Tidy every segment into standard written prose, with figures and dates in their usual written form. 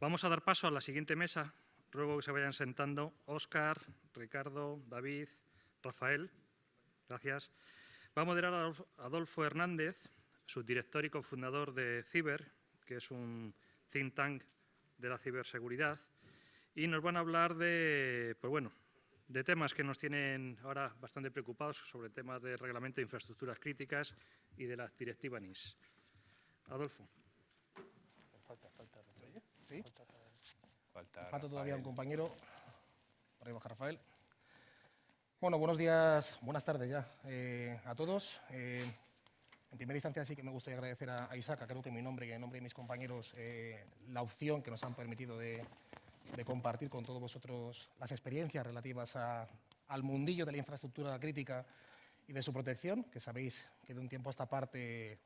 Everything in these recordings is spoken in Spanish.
Vamos a dar paso a la siguiente mesa. Ruego que se vayan sentando Óscar, Ricardo, David, Rafael. Gracias. Va a moderar Adolfo Hernández, subdirector y cofundador de Ciber, que es un think tank de la ciberseguridad, y nos van a hablar de temas que nos tienen ahora bastante preocupados, sobre temas de reglamento de infraestructuras críticas y de la directiva NIS. Adolfo. ¿Sí? Falta todavía un compañero. Por ahí baja Rafael. Bueno, buenos días, buenas tardes ya a todos. En primera instancia sí que me gustaría agradecer a Isaac, creo que en mi nombre y en nombre de mis compañeros, la opción que nos han permitido de compartir con todos vosotros las experiencias relativas al mundillo de la infraestructura crítica y de su protección, que sabéis que de un tiempo a esta parte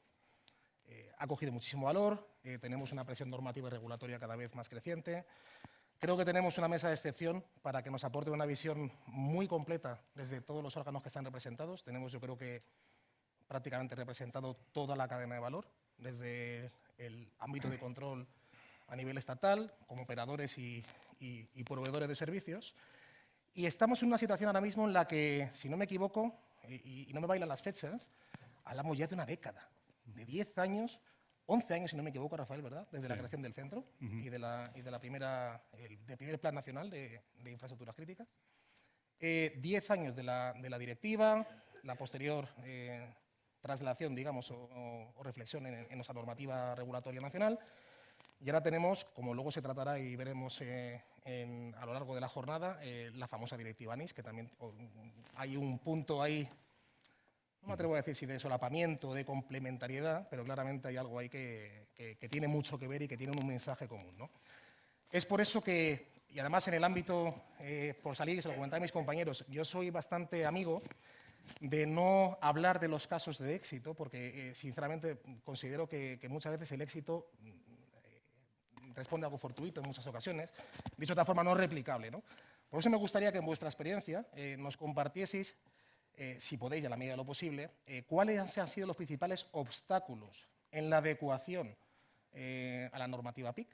ha cogido muchísimo valor. Tenemos una presión normativa y regulatoria cada vez más creciente. Creo que tenemos una mesa de excepción para que nos aporte una visión muy completa desde todos los órganos que están representados. Tenemos, yo creo que, prácticamente representado toda la cadena de valor, desde el ámbito de control a nivel estatal, como operadores y proveedores de servicios. Y estamos en una situación ahora mismo en la que, si no me equivoco, y no me bailan las fechas, hablamos ya de una década, de 10 años, 11 años, si no me equivoco, Rafael, ¿verdad?, desde la creación del centro y del primer Plan Nacional de Infraestructuras Críticas. 10 años de la directiva, la posterior traslación, digamos, o reflexión en esa normativa regulatoria nacional. Y ahora tenemos, como luego se tratará y veremos a lo largo de la jornada, la famosa directiva NIS, que también hay un punto ahí, no me atrevo a decir si de solapamiento, de complementariedad, pero claramente hay algo ahí que tiene mucho que ver y que tiene un mensaje común, ¿no? Es por eso que, y además en el ámbito, por salir, se lo comentaba a mis compañeros, yo soy bastante amigo de no hablar de los casos de éxito, porque sinceramente considero que muchas veces el éxito responde a algo fortuito en muchas ocasiones, dicho de otra forma no replicable, ¿no? Por eso me gustaría que en vuestra experiencia nos compartieseis, si podéis, a la medida de lo posible, cuáles han sido los principales obstáculos en la adecuación a la normativa PIC.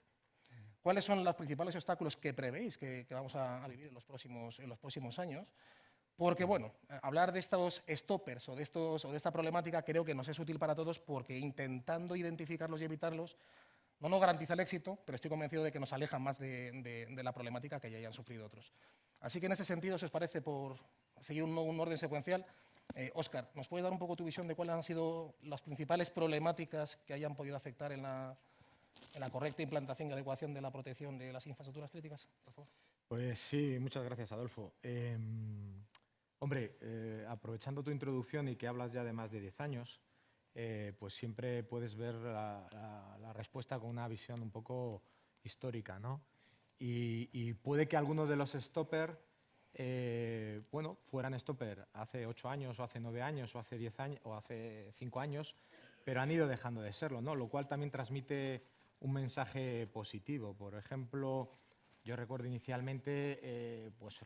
¿Cuáles son los principales obstáculos que prevéis que vamos a vivir en los próximos años? Porque, bueno, hablar de estos stoppers o de esta problemática creo que nos es útil para todos, porque intentando identificarlos y evitarlos no nos garantiza el éxito, pero estoy convencido de que nos alejan más de la problemática que ya hayan sufrido otros. Así que en ese sentido, si os parece, por seguir un orden secuencial, Óscar, ¿nos puedes dar un poco tu visión de cuáles han sido las principales problemáticas que hayan podido afectar en la correcta implantación y adecuación de la protección de las infraestructuras críticas, por favor? Pues sí, muchas gracias, Adolfo. Hombre, aprovechando tu introducción y que hablas ya de más de 10 años, pues siempre puedes ver la respuesta con una visión un poco histórica, ¿no? Y puede que algunos de los stopper, bueno, fueran stopper hace 8 años, o hace 9 años, o hace 10 años, o hace 5 años, pero han ido dejando de serlo, ¿no? Lo cual también transmite un mensaje positivo. Por ejemplo, yo recuerdo inicialmente, pues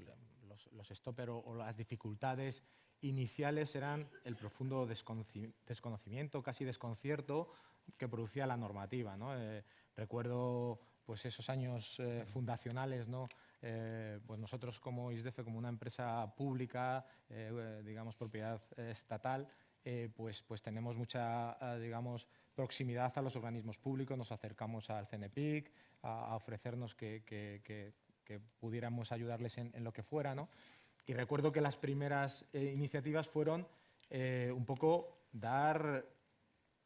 los stopper o las dificultades iniciales eran el profundo desconocimiento, casi desconcierto, que producía la normativa, ¿no? Recuerdo pues esos años fundacionales, ¿no? Pues nosotros como ISDEFE, como una empresa pública, digamos propiedad estatal, pues tenemos mucha, digamos, proximidad a los organismos públicos, nos acercamos al CNPIC a ofrecernos que pudiéramos ayudarles en lo que fuera, ¿no? Y recuerdo que las primeras iniciativas fueron un poco dar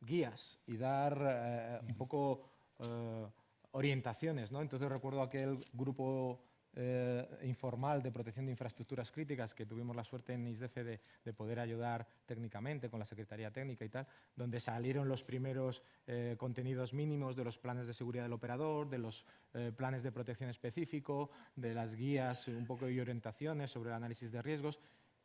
guías y dar un poco orientaciones, ¿no? Entonces recuerdo aquel grupo informal de protección de infraestructuras críticas que tuvimos la suerte en ISDEFE de poder ayudar técnicamente con la Secretaría Técnica y tal, donde salieron los primeros contenidos mínimos de los planes de seguridad del operador, de los planes de protección específico, de las guías un poco y orientaciones sobre el análisis de riesgos,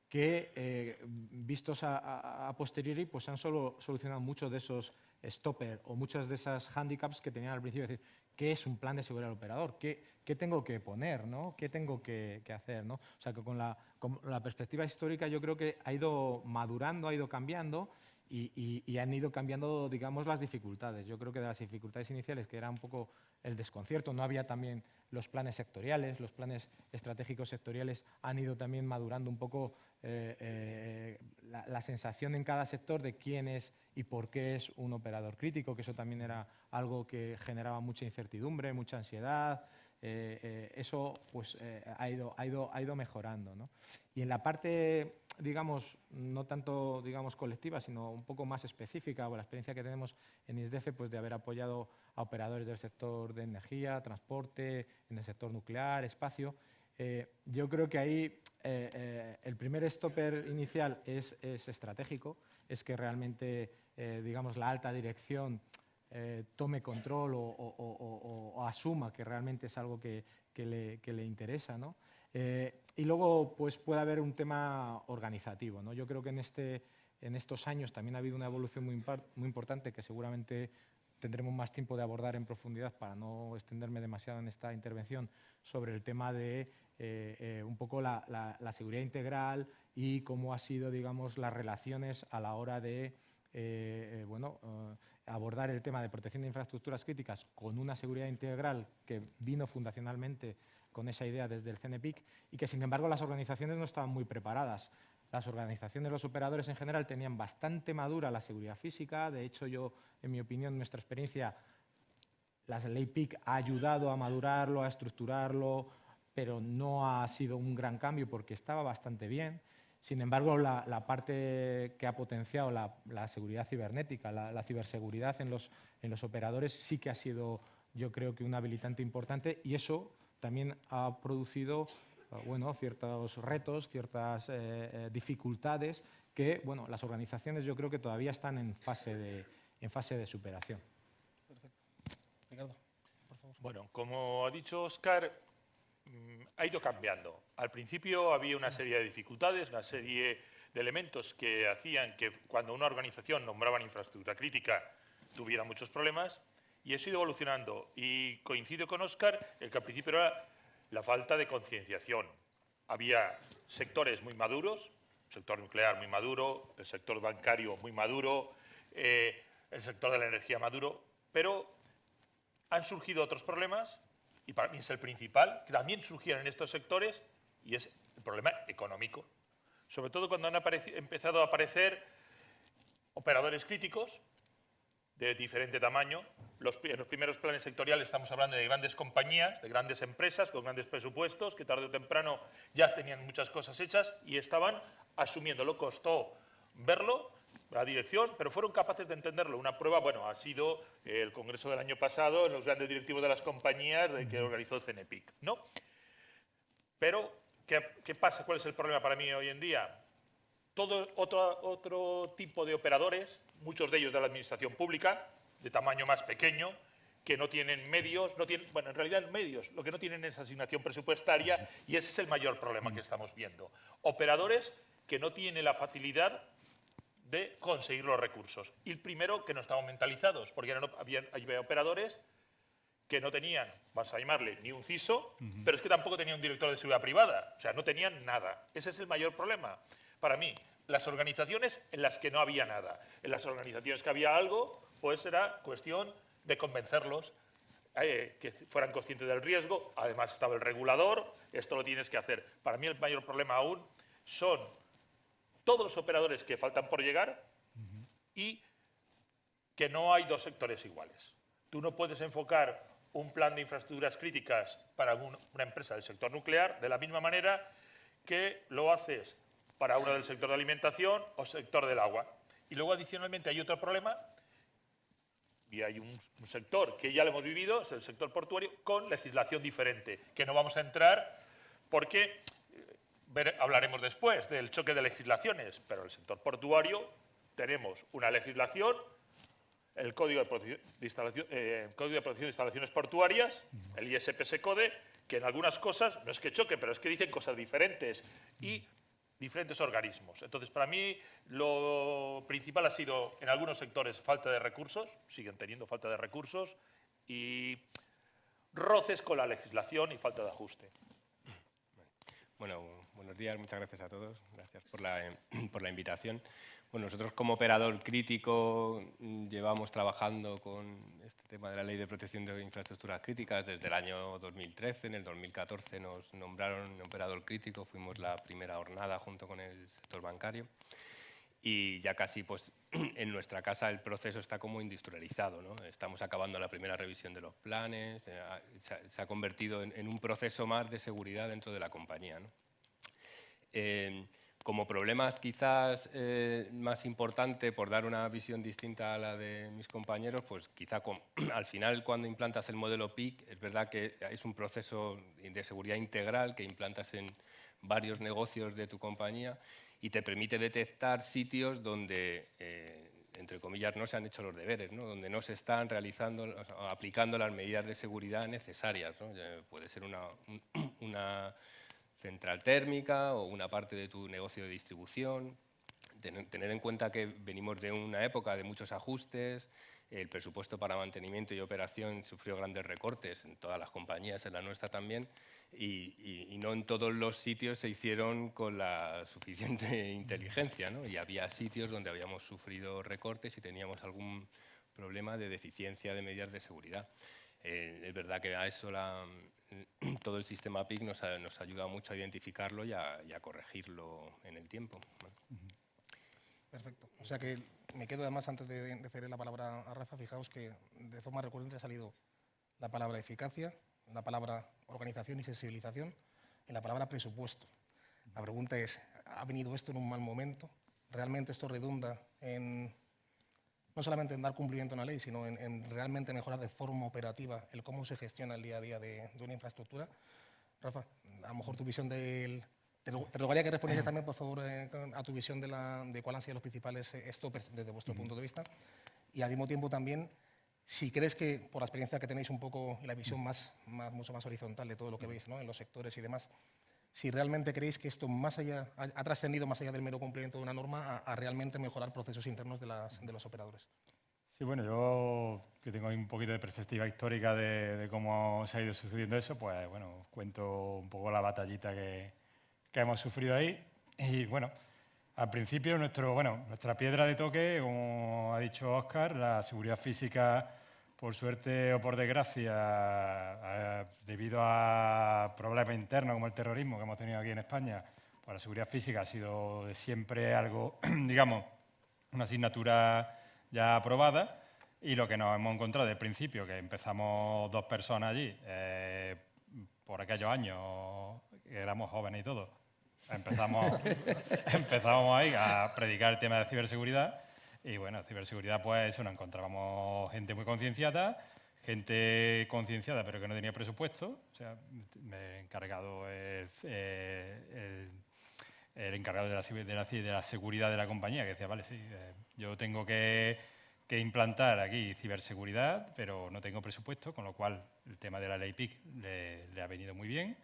que vistos a posteriori pues han solucionado muchos de esos stopper o muchas de esas handicaps que tenían al principio. Es decir, ¿qué es un plan de seguridad del operador? ¿Qué tengo que poner, ¿no? ¿Qué tengo que hacer, ¿no? O sea, que con la perspectiva histórica yo creo que ha ido madurando, ha ido cambiando, y han ido cambiando, digamos, las dificultades. Yo creo que de las dificultades iniciales, que era un poco el desconcierto, no había también los planes sectoriales, los planes estratégicos sectoriales han ido también madurando un poco la sensación en cada sector de quién es y por qué es un operador crítico, que eso también era algo que generaba mucha incertidumbre, mucha ansiedad. Eso pues, ha ido mejorando, ¿no? Y en la parte, digamos, no tanto digamos, colectiva, sino un poco más específica, o la experiencia que tenemos en ISDEFE, pues, de haber apoyado a operadores del sector de energía, transporte, en el sector nuclear, espacio. Yo creo que ahí el primer stopper inicial es estratégico, es que realmente digamos, la alta dirección tome control o asuma que realmente es algo que le interesa, ¿no? Y luego pues, puede haber un tema organizativo, ¿no? Yo creo que en estos años también ha habido una evolución muy importante que seguramente tendremos más tiempo de abordar en profundidad para no extenderme demasiado en esta intervención sobre el tema de un poco la seguridad integral y cómo ha sido, digamos, las relaciones a la hora de abordar el tema de protección de infraestructuras críticas con una seguridad integral que vino fundacionalmente con esa idea desde el CNPIC y que, sin embargo, las organizaciones no estaban muy preparadas. Las organizaciones, los operadores en general, tenían bastante madura la seguridad física. De hecho, yo, en mi opinión, nuestra experiencia, la ley PIC ha ayudado a madurarlo, a estructurarlo, pero no ha sido un gran cambio porque estaba bastante bien. Sin embargo, la parte que ha potenciado la seguridad cibernética, la ciberseguridad en los operadores sí que ha sido, yo creo que un habilitante importante, y eso también ha producido ciertos retos, ciertas dificultades que las organizaciones yo creo que todavía están en fase de superación. Perfecto. Ricardo, por favor. Bueno, como ha dicho Óscar, ha ido cambiando. Al principio había una serie de dificultades, una serie de elementos que hacían que cuando una organización nombraba una infraestructura crítica tuviera muchos problemas, y eso ha ido evolucionando. Y coincido con Óscar en que al principio era la falta de concienciación. Había sectores muy maduros, el sector nuclear muy maduro, el sector bancario muy maduro, el sector de la energía maduro, pero han surgido otros problemas, y para mí es el principal, que también surgieron en estos sectores, y es el problema económico. Sobre todo cuando han empezado a aparecer operadores críticos de diferente tamaño. En los primeros planes sectoriales estamos hablando de grandes compañías, de grandes empresas con grandes presupuestos, que tarde o temprano ya tenían muchas cosas hechas y estaban asumiéndolo. Costó verlo, la dirección, pero fueron capaces de entenderlo. Una prueba, ha sido el congreso del año pasado en los grandes directivos de las compañías que organizó el CNPIC, ¿no? Pero, ¿qué pasa? ¿Cuál es el problema para mí hoy en día? Todo otro tipo de operadores, muchos de ellos de la administración pública, de tamaño más pequeño, que no tienen medios, en realidad medios, lo que no tienen es asignación presupuestaria, y ese es el mayor problema que estamos viendo. Operadores que no tienen la facilidad de conseguir los recursos. Y el primero, que no estaban mentalizados, porque había operadores que no tenían, vas a llamarle, ni un CISO, pero es que tampoco tenían un director de seguridad privada, o sea, no tenían nada. Ese es el mayor problema. Para mí, las organizaciones en las que no había nada. En las organizaciones que había algo, pues era cuestión de convencerlos que fueran conscientes del riesgo. Además estaba el regulador, esto lo tienes que hacer. Para mí el mayor problema aún son todos los operadores que faltan por llegar y que no hay dos sectores iguales. Tú no puedes enfocar un plan de infraestructuras críticas para una empresa del sector nuclear de la misma manera que lo haces para una del sector de alimentación o sector del agua. Y luego, adicionalmente, hay otro problema, y hay un sector que ya lo hemos vivido, es el sector portuario, con legislación diferente, que no vamos a entrar porque hablaremos después del choque de legislaciones, pero en el sector portuario tenemos una legislación, el Código de Protección de Instalaciones Portuarias, el ISPS-CODE, que en algunas cosas, no es que choque, pero es que dicen cosas diferentes, y diferentes organismos. Entonces, para mí, lo principal ha sido, en algunos sectores, falta de recursos, siguen teniendo falta de recursos, y roces con la legislación y falta de ajuste. Bueno, buenos días, muchas gracias a todos. Gracias por la invitación. Bueno, nosotros como operador crítico llevamos trabajando con este tema de la Ley de Protección de Infraestructuras Críticas desde el año 2013. En el 2014 nos nombraron operador crítico, fuimos la primera hornada junto con el sector bancario. Y ya casi pues, en nuestra casa el proceso está como industrializado, ¿no? Estamos acabando la primera revisión de los planes, se ha convertido en un proceso más de seguridad dentro de la compañía, ¿no? Como problemas quizás más importante, por dar una visión distinta a la de mis compañeros, pues quizá al final cuando implantas el modelo PIC, es verdad que es un proceso de seguridad integral que implantas en varios negocios de tu compañía y te permite detectar sitios donde, entre comillas, no se han hecho los deberes, ¿no? Donde no se están realizando, aplicando las medidas de seguridad necesarias, ¿no? Puede ser una central térmica o una parte de tu negocio de distribución. Tener en cuenta que venimos de una época de muchos ajustes, el presupuesto para mantenimiento y operación sufrió grandes recortes en todas las compañías, en la nuestra también, y no en todos los sitios se hicieron con la suficiente inteligencia, ¿no? Y había sitios donde habíamos sufrido recortes y teníamos algún problema de deficiencia de medidas de seguridad. Es verdad que a eso todo el sistema PIC nos ayuda mucho a identificarlo y a corregirlo en el tiempo. Perfecto. O sea que me quedo además, antes de ceder la palabra a Rafa, fijaos que de forma recurrente ha salido la palabra eficacia, la palabra organización y sensibilización y la palabra presupuesto. La pregunta es, ¿ha venido esto en un mal momento? ¿Realmente esto redunda en, no solamente en dar cumplimiento a una ley, sino en realmente mejorar de forma operativa el cómo se gestiona el día a día de una infraestructura? Rafa, a lo mejor tu visión del... Te rogaría que respondieras también, por favor, a tu visión de cuáles han sido los principales stoppers desde vuestro punto de vista. Y al mismo tiempo también, si crees que, por la experiencia que tenéis un poco y la visión mucho más horizontal de todo lo que veis, ¿no? En los sectores y demás, si realmente creéis que esto ha trascendido más allá del mero cumplimiento de una norma a realmente mejorar procesos internos de los operadores. Sí, bueno, yo que tengo un poquito de perspectiva histórica de cómo se ha ido sucediendo eso, pues bueno, os cuento un poco la batallita que hemos sufrido ahí. Y bueno, al principio nuestra piedra de toque, como ha dicho Óscar, la seguridad física, por suerte o por desgracia, debido a problemas internos como el terrorismo que hemos tenido aquí en España, pues la seguridad física ha sido de siempre algo, digamos, una asignatura ya aprobada, y lo que nos hemos encontrado desde el principio, que empezamos 2 personas allí, por aquellos años, que éramos jóvenes y todo, empezamos ahí a predicar el tema de ciberseguridad, y bueno, ciberseguridad pues eso, nos encontrábamos gente muy concienciada pero que no tenía presupuesto. O sea, el encargado de la seguridad de la compañía, que decía, vale, sí, yo tengo que implantar aquí ciberseguridad, pero no tengo presupuesto, con lo cual el tema de la ley PIC le ha venido muy bien.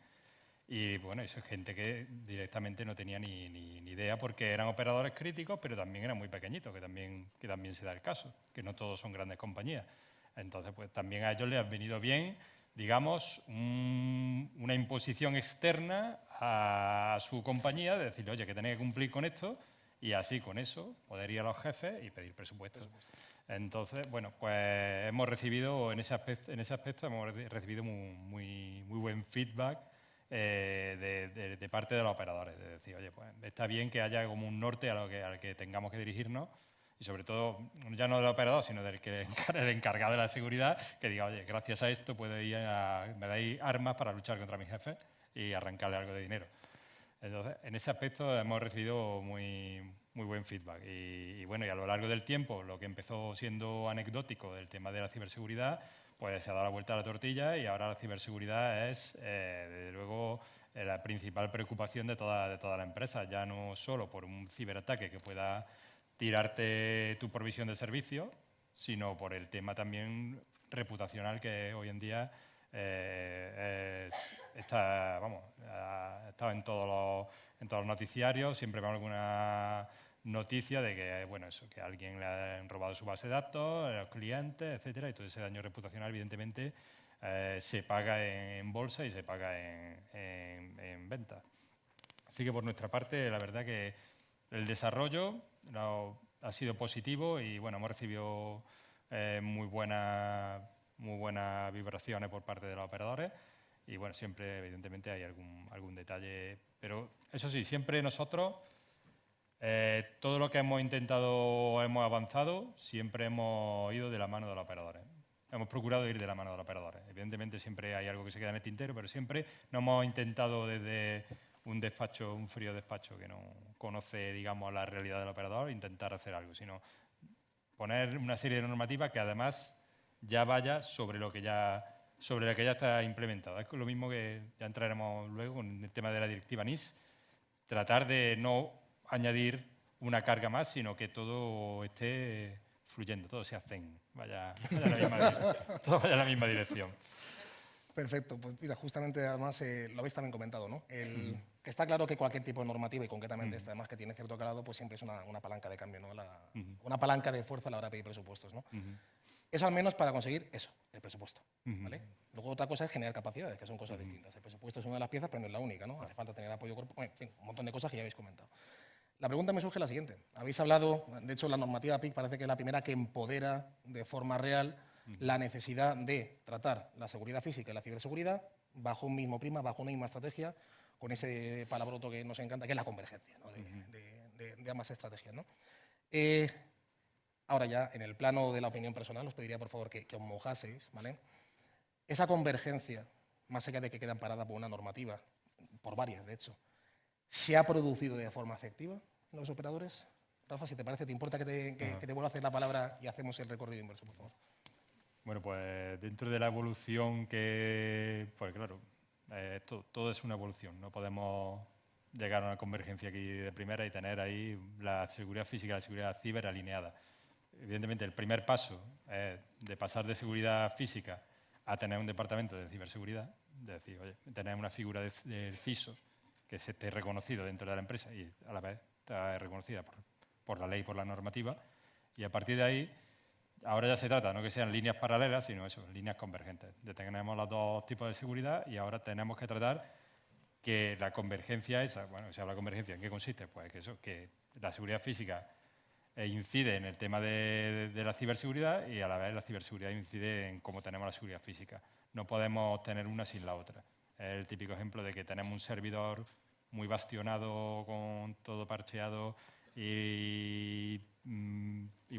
Y bueno, eso es gente que directamente no tenía ni idea, porque eran operadores críticos, pero también eran muy pequeñitos, que también se da el caso, que no todos son grandes compañías. Entonces, pues también a ellos les ha venido bien, digamos, una imposición externa a su compañía de decir, oye, que tenéis que cumplir con esto, y así con eso poder ir a los jefes y pedir presupuestos. Entonces, bueno, pues hemos recibido, en ese aspecto hemos recibido muy buen feedback de parte de los operadores, de decir, oye, pues está bien que haya como un norte al que tengamos que dirigirnos, y sobre todo, ya no del operador, sino del el encargado de la seguridad, que diga, oye, gracias a esto me dais armas para luchar contra mi jefe y arrancarle algo de dinero. Entonces, en ese aspecto hemos recibido muy buen feedback. Y bueno, y a lo largo del tiempo, lo que empezó siendo anecdótico del tema de la ciberseguridad, pues se ha dado la vuelta a la tortilla, y ahora la ciberseguridad es, desde luego, la principal preocupación de toda la empresa, ya no solo por un ciberataque que pueda tirarte tu provisión de servicio, sino por el tema también reputacional que hoy en día está, ha estado en todos los noticiarios. Siempre vemos alguna noticia de que, bueno, eso, que a alguien le han robado su base de datos, los clientes, etcétera, y todo ese daño reputacional, evidentemente, se paga en bolsa y se paga en venta. Así que por nuestra parte, la verdad que el desarrollo ha sido positivo y bueno, hemos recibido muy buenas vibraciones por parte de los operadores y bueno, siempre evidentemente hay algún detalle, pero eso sí, siempre nosotros, todo lo que hemos intentado, hemos avanzado, siempre hemos ido de la mano de los operadores. Hemos procurado ir de la mano de los operadores. Evidentemente siempre hay algo que se queda en el tintero, pero siempre no hemos intentado desde un frío despacho que no conoce, digamos, la realidad del operador, intentar hacer algo, sino poner una serie de normativas que además ya vaya sobre lo que ya está implementado. Es lo mismo que ya entraremos luego con el tema de la directiva NIS, tratar de no añadir una carga más, sino que todo esté fluyendo, todo sea zen, vaya todo vaya en la misma dirección. Perfecto, pues mira, justamente además lo habéis también comentado, ¿no? Que está claro que cualquier tipo de normativa, y concretamente esta, además que tiene cierto calado, pues siempre es una palanca de cambio, ¿no? Una palanca de fuerza a la hora de pedir presupuestos, ¿no? Eso al menos para conseguir eso, el presupuesto, ¿vale? Luego otra cosa es generar capacidades, que son cosas distintas. El presupuesto es una de las piezas, pero no es la única, ¿no? Hace falta tener apoyo corporal, en fin, un montón de cosas que ya habéis comentado. La pregunta me surge la siguiente. Habéis hablado, de hecho la normativa PIC parece que es la primera que empodera de forma real la necesidad de tratar la seguridad física y la ciberseguridad bajo un mismo prisma, bajo una misma estrategia, con ese palabroto que nos encanta, que es la convergencia, ¿no? de ambas estrategias, ¿no? Ahora ya, en el plano de la opinión personal, os pediría por favor que os mojaseis, ¿vale? Esa convergencia, más allá de que queda amparada por una normativa, por varias de hecho, ¿se ha producido de forma efectiva en los operadores? Rafa, si te parece, ¿te importa que te vuelva a hacer la palabra y hacemos el recorrido inverso, por favor? Bueno, pues dentro de la evolución pues claro, todo es una evolución. No podemos llegar a una convergencia aquí de primera y tener ahí la seguridad física y la seguridad ciber alineada. Evidentemente, el primer paso es de pasar de seguridad física a tener un departamento de ciberseguridad, es decir, oye, tener una figura del CISO que se esté reconocido dentro de la empresa y a la vez está reconocida por la ley, por la normativa, y a partir de ahí, ahora ya se trata, no que sean líneas paralelas, sino eso, líneas convergentes. Ya tenemos los dos tipos de seguridad y ahora tenemos que tratar que la convergencia esa, bueno, se habla de convergencia, ¿en qué consiste? Pues que la seguridad física incide en el tema de la ciberseguridad y a la vez la ciberseguridad incide en cómo tenemos la seguridad física. No podemos tener una sin la otra. Es el típico ejemplo de que tenemos un servidor muy bastionado, con todo parcheado y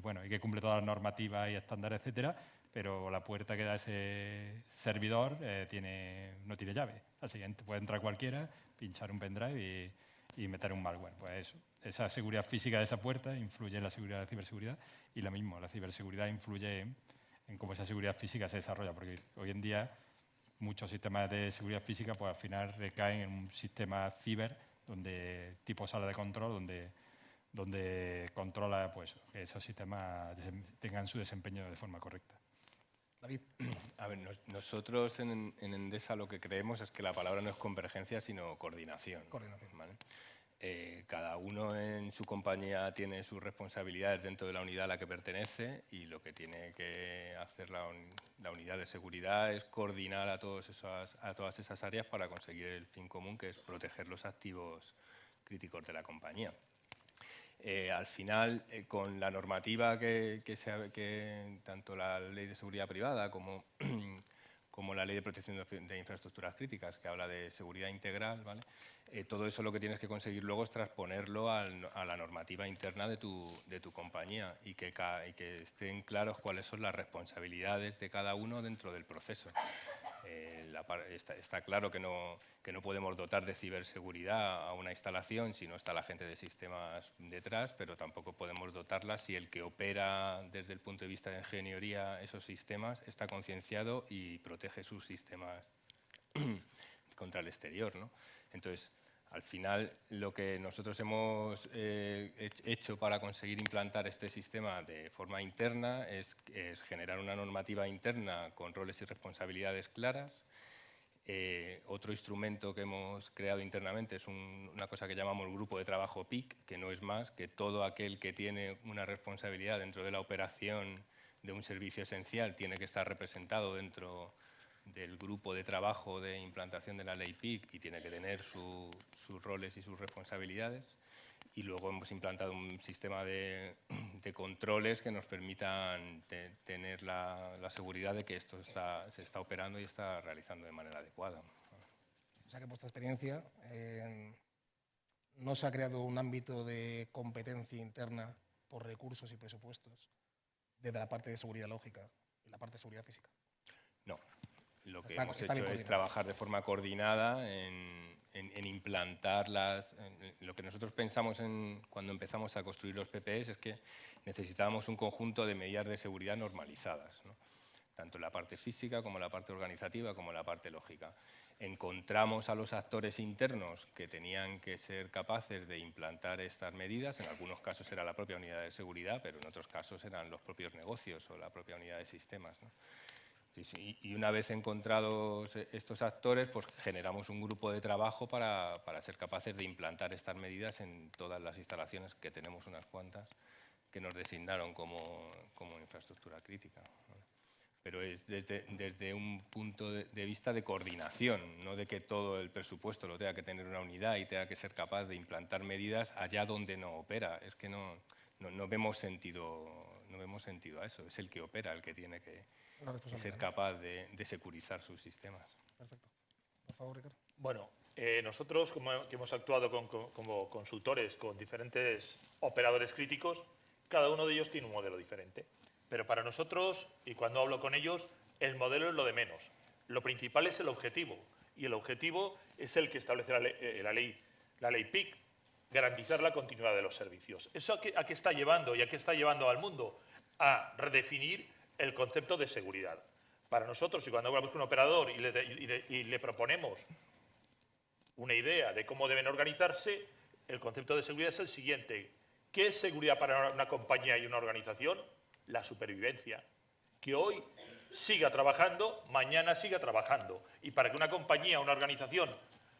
bueno, y que cumple todas las normativas y estándares, etcétera, pero la puerta que da ese servidor no tiene llave. Al siguiente puede entrar cualquiera, pinchar un pendrive y meter un malware. Pues eso, esa seguridad física de esa puerta influye en la seguridad de la ciberseguridad y lo mismo, la ciberseguridad influye en cómo esa seguridad física se desarrolla, porque hoy en día muchos sistemas de seguridad física pues al final recaen en un sistema ciber donde tipo sala de control, donde controla pues, que esos sistemas tengan su desempeño de forma correcta. David. A ver, nosotros en Endesa lo que creemos es que la palabra no es convergencia, sino coordinación. ¿Vale? Cada uno en su compañía tiene sus responsabilidades dentro de la unidad a la que pertenece y lo que tiene que hacer la unidad de seguridad es coordinar a todas esas áreas para conseguir el fin común, que es proteger los activos críticos de la compañía. Al final, con la normativa que tanto la Ley de Seguridad Privada como la Ley de Protección de Infraestructuras Críticas, que habla de seguridad integral, ¿vale? Todo eso lo que tienes que conseguir luego es transponerlo a la normativa interna de tu compañía y que estén claros cuáles son las responsabilidades de cada uno dentro del proceso. Está claro que no podemos dotar de ciberseguridad a una instalación si no está la gente de sistemas detrás, pero tampoco podemos dotarla si el que opera desde el punto de vista de ingeniería esos sistemas está concienciado y protege sus sistemas contra el exterior, ¿no? Entonces, al final, lo que nosotros hemos hecho para conseguir implantar este sistema de forma interna es generar una normativa interna con roles y responsabilidades claras. Otro instrumento que hemos creado internamente es una cosa que llamamos el grupo de trabajo PIC, que no es más que todo aquel que tiene una responsabilidad dentro de la operación de un servicio esencial tiene que estar representado dentro del grupo de trabajo de implantación de la ley PIC y tiene que tener sus roles y sus responsabilidades. Y luego hemos implantado un sistema de controles que nos permitan tener la seguridad de que esto se está operando y está realizando de manera adecuada. O sea que, por vuestra experiencia, no se ha creado un ámbito de competencia interna por recursos y presupuestos desde la parte de seguridad lógica y la parte de seguridad física. No, lo que Está hemos bien hecho es coordinado. trabajar de forma coordinada en implantar lo que nosotros pensamos cuando empezamos a construir los PPEs es que necesitábamos un conjunto de medidas de seguridad normalizadas, ¿no? Tanto la parte física como la parte organizativa como la parte lógica. Encontramos a los actores internos que tenían que ser capaces de implantar estas medidas. En algunos casos era la propia unidad de seguridad, pero en otros casos eran los propios negocios o la propia unidad de sistemas, ¿no? Y una vez encontrados estos actores, pues generamos un grupo de trabajo para ser capaces de implantar estas medidas en todas las instalaciones, que tenemos unas cuantas, que nos designaron como infraestructura crítica, ¿no? Pero es desde un punto de vista de coordinación, no de que todo el presupuesto lo tenga que tener una unidad y tenga que ser capaz de implantar medidas allá donde no opera. Es que no vemos sentido a eso. Es el que opera el que tiene que ser capaz de securizar sus sistemas. Perfecto. Por favor, Ricardo. Bueno, nosotros que hemos actuado como consultores con diferentes operadores críticos, cada uno de ellos tiene un modelo diferente. Pero para nosotros, y cuando hablo con ellos, el modelo es lo de menos. Lo principal es el objetivo. Y el objetivo es el que establece la ley PIC, garantizar la continuidad de los servicios. ¿Eso a qué está llevando y a qué está llevando al mundo? A redefinir el concepto de seguridad. Para nosotros, y cuando hablamos con un operador y le proponemos una idea de cómo deben organizarse, el concepto de seguridad es el siguiente. ¿Qué es seguridad para una compañía y una organización? La supervivencia. Que hoy siga trabajando, mañana siga trabajando. Y para que una compañía o una organización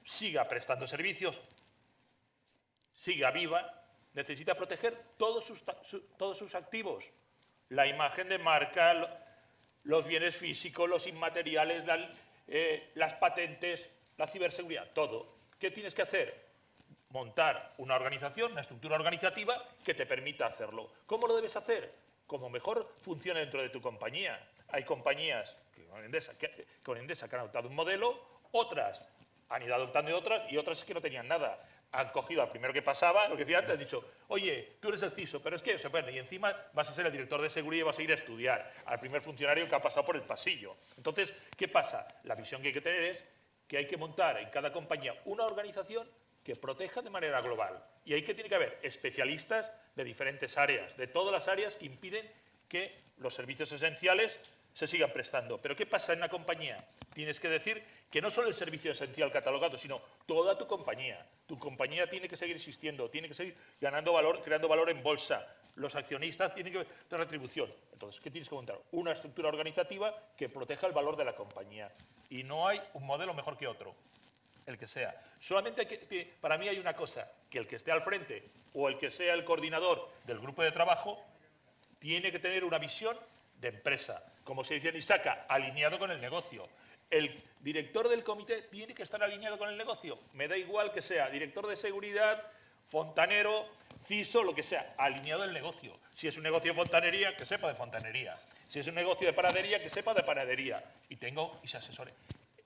siga prestando servicios, siga viva, necesita proteger todos sus activos. La imagen de marca, los bienes físicos, los inmateriales, las patentes, la ciberseguridad, todo. ¿Qué tienes que hacer? Montar una organización, una estructura organizativa que te permita hacerlo. ¿Cómo lo debes hacer? Como mejor funcione dentro de tu compañía. Hay compañías con Endesa que han adoptado un modelo, otras han ido adoptando otras y otras es que no tenían nada. Han cogido al primero que pasaba, lo que decía antes, han dicho, oye, tú eres el CISO, pero es que, y encima vas a ser el director de seguridad y vas a ir a estudiar al primer funcionario que ha pasado por el pasillo. Entonces, ¿qué pasa? La visión que hay que tener es que hay que montar en cada compañía una organización que proteja de manera global. Y ahí que tiene que haber especialistas de diferentes áreas, de todas las áreas que impiden que los servicios esenciales se sigan prestando. Pero ¿qué pasa en una compañía? Tienes que decir que no solo el servicio esencial catalogado, sino toda tu compañía. Tu compañía tiene que seguir existiendo, tiene que seguir ganando valor, creando valor en bolsa. Los accionistas tienen que tener retribución. Entonces, ¿qué tienes que montar? Una estructura organizativa que proteja el valor de la compañía. Y no hay un modelo mejor que otro, el que sea. Solamente para mí hay una cosa, que el que esté al frente o el que sea el coordinador del grupo de trabajo tiene que tener una visión de empresa, como se dice en ISACA, alineado con el negocio. El director del comité tiene que estar alineado con el negocio. Me da igual que sea director de seguridad, fontanero, CISO, lo que sea, alineado el negocio. Si es un negocio de fontanería, que sepa de fontanería. Si es un negocio de panadería, que sepa de panadería. Y se asesore.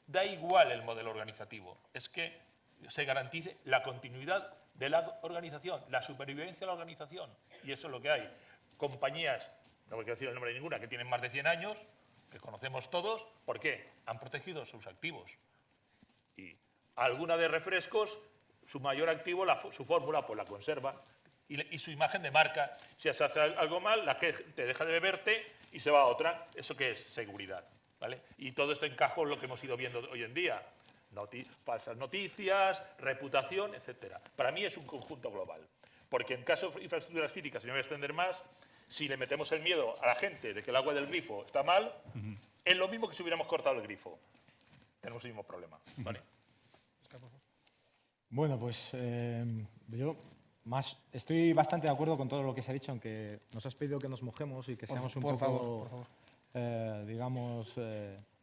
Da igual el modelo organizativo, es que se garantice la continuidad de la organización, la supervivencia de la organización. Y eso es lo que hay. Compañías, no voy a decir el nombre de ninguna, que tienen más de 100 años, que conocemos todos, ¿por qué? Han protegido sus activos. Y alguna de refrescos, su mayor activo, su fórmula, pues la conserva. Y su imagen de marca, si se hace algo mal, la gente deja de beberte y se va a otra. ¿Eso qué es? Seguridad. ¿Vale? Y todo esto encaja con lo que hemos ido viendo hoy en día. Falsas noticias, reputación, etcétera. Para mí es un conjunto global. Porque en caso de infraestructuras críticas, y no me voy a extender más, si le metemos el miedo a la gente de que el agua del grifo está mal, es lo mismo que si hubiéramos cortado el grifo. Tenemos el mismo problema. ¿Vale? Bueno, pues yo estoy bastante de acuerdo con todo lo que se ha dicho, aunque nos has pedido que nos mojemos y que seamos un poco, por favor. digamos,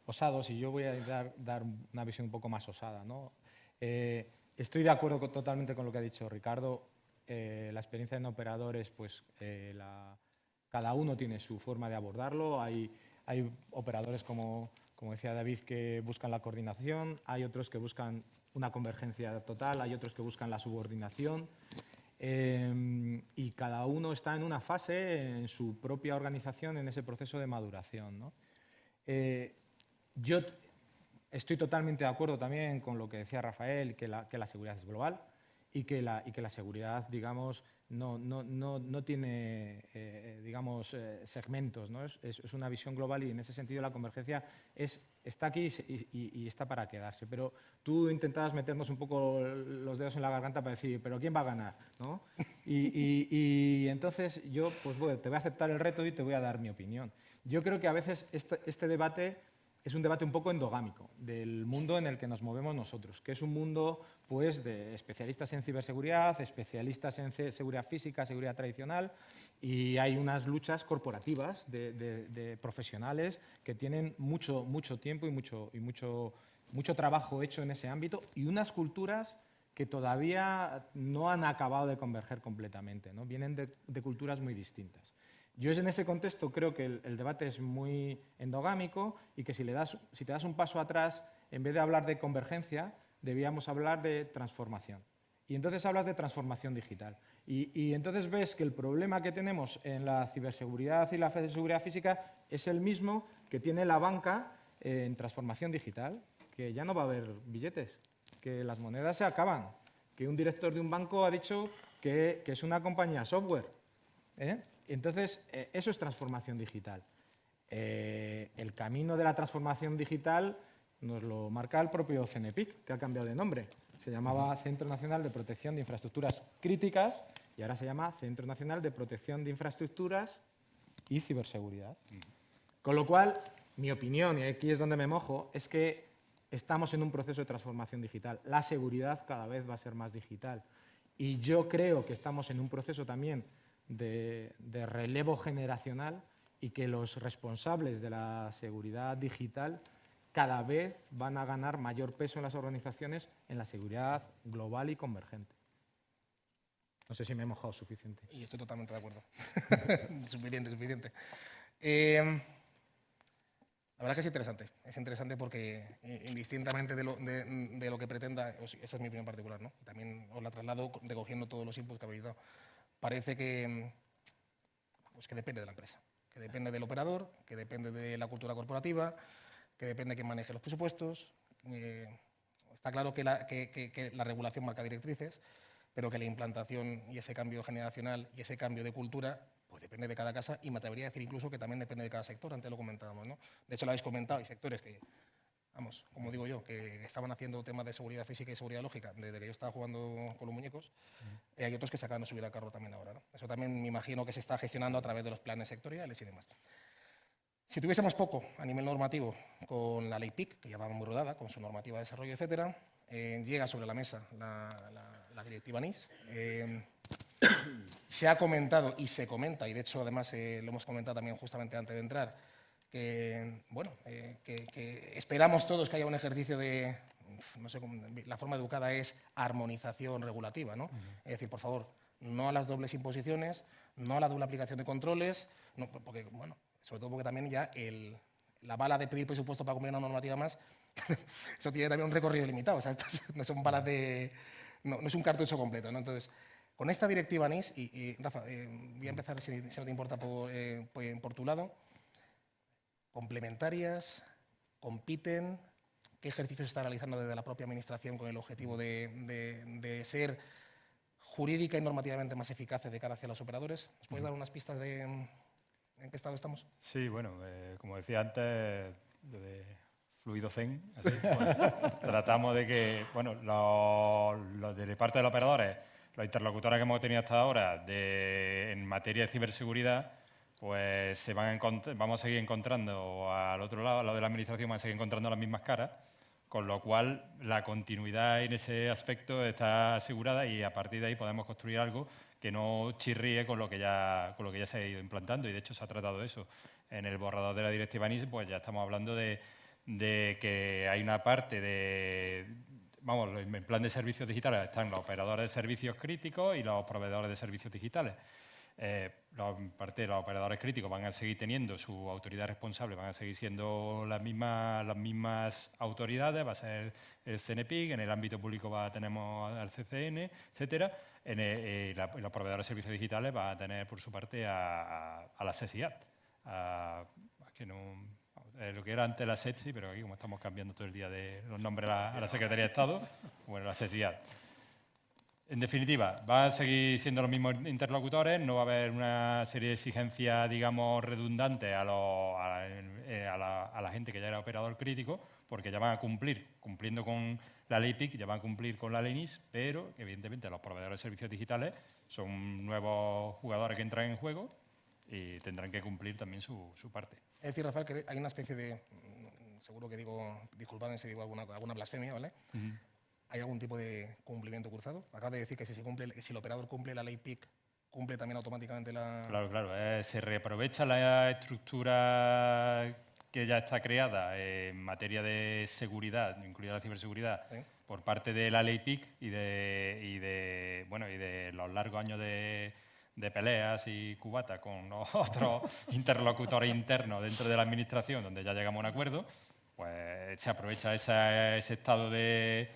osados y yo voy a dar una visión un poco más osada, ¿no? Estoy de acuerdo totalmente con lo que ha dicho Ricardo. La experiencia en operadores, pues cada uno tiene su forma de abordarlo. Hay operadores, como decía David, que buscan la coordinación, hay otros que buscan una convergencia total, hay otros que buscan la subordinación. Y cada uno está en una fase en su propia organización, en ese proceso de maduración, ¿no? Yo estoy totalmente de acuerdo también con lo que decía Rafael, que la seguridad es global y que la seguridad, digamos, no tiene, digamos, segmentos, ¿no? Es una visión global y en ese sentido la convergencia está aquí y está para quedarse. Pero tú intentabas meternos un poco los dedos en la garganta para decir, ¿pero quién va a ganar? ¿No? Y entonces yo, pues bueno, te voy a aceptar el reto y te voy a dar mi opinión. Yo creo que a veces este debate es un debate un poco endogámico del mundo en el que nos movemos nosotros, que es un mundo pues, de especialistas en ciberseguridad, especialistas en seguridad física, seguridad tradicional, y hay unas luchas corporativas de profesionales que tienen mucho tiempo y mucho trabajo hecho en ese ámbito, y unas culturas que todavía no han acabado de converger completamente, ¿no? Vienen de culturas muy distintas. Yo en ese contexto creo que el debate es muy endogámico y que si te das un paso atrás, en vez de hablar de convergencia, debíamos hablar de transformación. Y entonces hablas de transformación digital. Y entonces ves que el problema que tenemos en la ciberseguridad y la seguridad física es el mismo que tiene la banca en transformación digital, que ya no va a haber billetes, que las monedas se acaban, que un director de un banco ha dicho que es una compañía software, ¿eh? Entonces, eso es transformación digital. El camino de la transformación digital nos lo marca el propio CNPIC, que ha cambiado de nombre. Se llamaba Centro Nacional de Protección de Infraestructuras Críticas y ahora se llama Centro Nacional de Protección de Infraestructuras y Ciberseguridad. Con lo cual, mi opinión, y aquí es donde me mojo, es que estamos en un proceso de transformación digital. La seguridad cada vez va a ser más digital. Y yo creo que estamos en un proceso también de relevo generacional y que los responsables de la seguridad digital cada vez van a ganar mayor peso en las organizaciones en la seguridad global y convergente. No sé si me he mojado suficiente. Y estoy totalmente de acuerdo. Suficiente. La verdad es que es interesante. Es interesante porque, indistintamente de lo que pretenda, esa es mi opinión particular, ¿no? También os la traslado recogiendo todos los inputs que habéis dado. Parece que depende de la empresa, que depende del operador, que depende de la cultura corporativa, que depende de quién maneje los presupuestos. Está claro que la regulación marca directrices, pero que la implantación y ese cambio generacional y ese cambio de cultura pues depende de cada casa y me atrevería a decir incluso que también depende de cada sector, antes lo comentábamos, ¿no? De hecho, lo habéis comentado, hay sectores que, vamos, como digo yo, que estaban haciendo temas de seguridad física y seguridad lógica desde que yo estaba jugando con los muñecos, y hay otros que se acaban de subir al carro también ahora, ¿no? Eso también me imagino que se está gestionando a través de los planes sectoriales y demás. Si tuviésemos poco a nivel normativo con la ley PIC, que ya va muy rodada, con su normativa de desarrollo, etcétera, llega sobre la mesa la directiva NIS. Se ha comentado y se comenta, y de hecho además lo hemos comentado también justamente antes de entrar, que, bueno, que esperamos todos que haya un ejercicio de, no sé, la forma educada es armonización regulativa, ¿no? Es decir, por favor, no a las dobles imposiciones, no a la doble aplicación de controles, no, porque, bueno, sobre todo porque también ya la bala de pedir presupuesto para cumplir una normativa más, eso tiene también un recorrido limitado, o sea, estas no son balas de, no es un cartucho completo, ¿no? Entonces, con esta directiva NIS, y Rafa, voy a empezar, si no te importa, por tu lado, complementarias, compiten, qué ejercicios se está realizando desde la propia administración con el objetivo de ser jurídica y normativamente más eficaces de cara hacia los operadores. ¿Nos puedes dar unas pistas de en qué estado estamos? Sí, bueno, como decía antes, de fluido zen, así, pues, tratamos de que, bueno, de parte de los operadores, los interlocutores que hemos tenido hasta ahora en materia de ciberseguridad, pues vamos a seguir encontrando al otro lado, al lado de la administración, vamos a seguir encontrando las mismas caras, con lo cual la continuidad en ese aspecto está asegurada y a partir de ahí podemos construir algo que no chirríe con lo que ya se ha ido implantando, y de hecho se ha tratado de eso. En el borrador de la directiva NIS, pues ya estamos hablando de de que hay una parte de... Vamos, en el plan de servicios digitales están los operadores de servicios críticos y los proveedores de servicios digitales. Parte de los operadores críticos van a seguir teniendo su autoridad responsable, van a seguir siendo las mismas autoridades, va a ser el CNPIC, en el ámbito público tenemos al CCN, etcétera. Los proveedores de servicios digitales van a tener por su parte a la SESIAT, lo que era antes la SETSI, pero aquí como estamos cambiando todo el día de los nombres a la Secretaría de Estado, bueno, la SESIAT. En definitiva, van a seguir siendo los mismos interlocutores, no va a haber una serie de exigencias, digamos, redundantes a la gente que ya era operador crítico, porque ya van a cumpliendo con la ley PIC, ya van a cumplir con la ley NIS, pero evidentemente los proveedores de servicios digitales son nuevos jugadores que entran en juego y tendrán que cumplir también su parte. Es decir, Rafael, que hay una especie de, seguro que digo, disculpadme si digo alguna blasfemia, ¿vale? ¿Hay algún tipo de cumplimiento cruzado? Acabas de decir que si el operador cumple la ley PIC, cumple también automáticamente la... Claro. Se reaprovecha la estructura que ya está creada en materia de seguridad, incluida la ciberseguridad, ¿sí?, por parte de la ley PIC y de los largos años de peleas y cubatas con los otros interlocutores internos dentro de la administración, donde ya llegamos a un acuerdo, pues se aprovecha ese estado de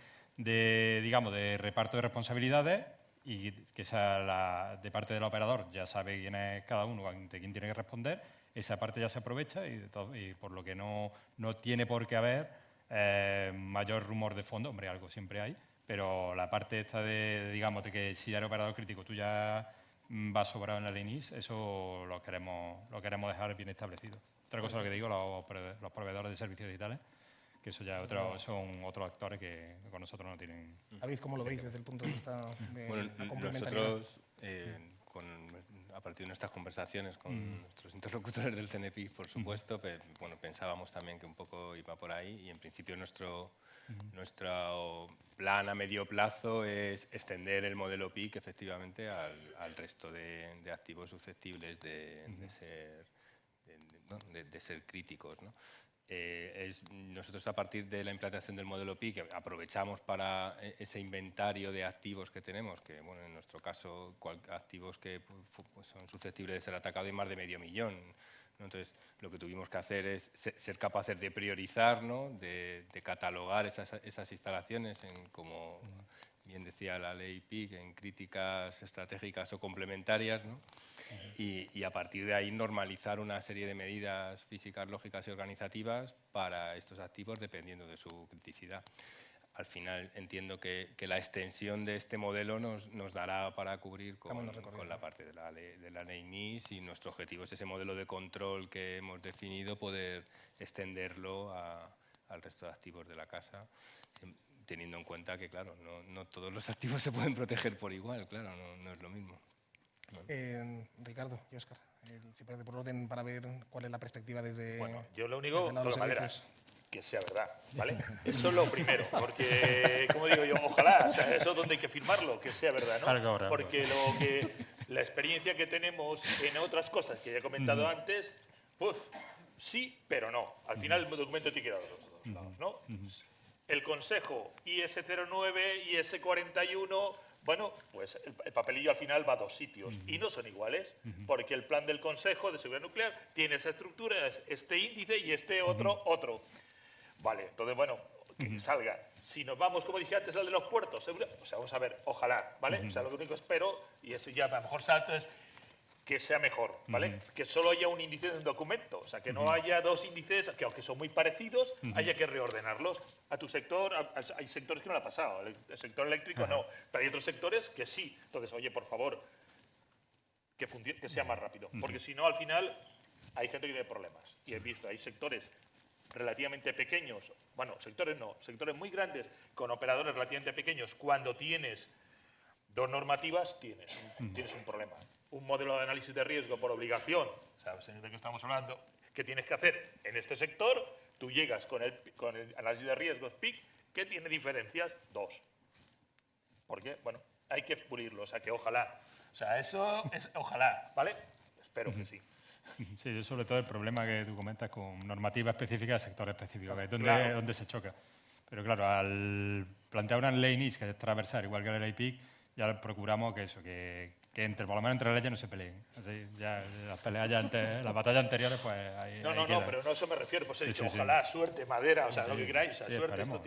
reparto de responsabilidades y que de parte del operador ya sabe quién es cada uno, de quién tiene que responder. Esa parte ya se aprovecha y por lo que no tiene por qué haber mayor rumor de fondo. Hombre, algo siempre hay, pero la parte esta de que si ya eres operador crítico tú ya vas sobrado en la ley NIS, eso lo queremos dejar bien establecido. Otra cosa, lo que digo, los proveedores de servicios digitales, que eso ya son otros actores que con nosotros no tienen... David, ¿cómo lo veis desde el punto de vista de la complementariedad? Nosotros, a partir de nuestras conversaciones con nuestros interlocutores del CNPIC, por supuesto, pensábamos también que un poco iba por ahí y en principio nuestro plan a medio plazo es extender el modelo PIC efectivamente al resto de activos susceptibles de ser críticos, ¿no? Nosotros a partir de la implantación del modelo PIC aprovechamos para ese inventario de activos que tenemos, que en nuestro caso activos que son susceptibles de ser atacados, hay más de 500.000, ¿no? Entonces lo que tuvimos que hacer es ser capaces de priorizar, ¿no?, de catalogar esas instalaciones como bien decía la ley PIC, en críticas estratégicas o complementarias, ¿no? Y a partir de ahí normalizar una serie de medidas físicas, lógicas y organizativas para estos activos dependiendo de su criticidad. Al final entiendo que la extensión de este modelo nos dará para cubrir con la parte de la ley NIS y nuestro objetivo es ese modelo de control que hemos definido, poder extenderlo al resto de activos de la casa, teniendo en cuenta que, claro, no todos los activos se pueden proteger por igual, claro, no es lo mismo. Ricardo y Óscar, si parece por orden para ver cuál es la perspectiva desde... Bueno, yo lo único, de todas maneras, que sea verdad, ¿vale? Sí. Eso es lo primero, porque, como digo yo, ojalá, o sea, eso es donde hay que firmarlo, que sea verdad, ¿no? Claro. Porque la experiencia que tenemos en otras cosas que ya he comentado antes, pues sí, pero no. Al final el documento tiene que ir a los dos lados, ¿no? El Consejo IS09, IS41, bueno, pues el papelillo al final va a dos sitios y no son iguales, porque el plan del Consejo de Seguridad Nuclear tiene esa estructura, este índice y este otro. Vale, entonces, bueno, que salga. Si nos vamos, como dije antes, al de los puertos, o sea, vamos a ver, ojalá, ¿vale? O sea, lo único que espero, y eso ya a lo mejor salto, es que sea mejor, ¿vale? Que solo haya un índice de un documento, o sea, que no haya dos índices que, aunque son muy parecidos, haya que reordenarlos. A tu sector, hay sectores que no le ha pasado, el sector eléctrico no, pero hay otros sectores que sí. Entonces, oye, por favor, que sea más rápido, porque si no, al final, hay gente que tiene problemas. Y he visto, hay sectores relativamente pequeños, bueno, sectores muy grandes, con operadores relativamente pequeños, cuando tienes dos normativas, tienes un problema. Un modelo de análisis de riesgo por obligación, ¿sabes de qué estamos hablando? ¿Qué tienes que hacer en este sector? Tú llegas con el análisis de riesgos PIC, que tiene diferencias, 2. ¿Por qué? Bueno, hay que pulirlo, o sea, que ojalá. O sea, eso es ojalá, ¿vale? Espero que sí. Sí, sobre todo el problema que tú comentas con normativa específica de sector específico, que es Claro. donde se choca. Pero claro, al plantear una ley NIS que es transversal, igual que la ley PIC, ya procuramos que por lo menos entre leyes no se peleen. Así, ya las peleas las batallas anteriores, pues ahí No, quedan. pero no a eso me refiero. Pues he Sí, dicho, sí, sí. ojalá, suerte, madera, o sea, Sí, lo que queráis, o sea, sí, suerte, esperemos,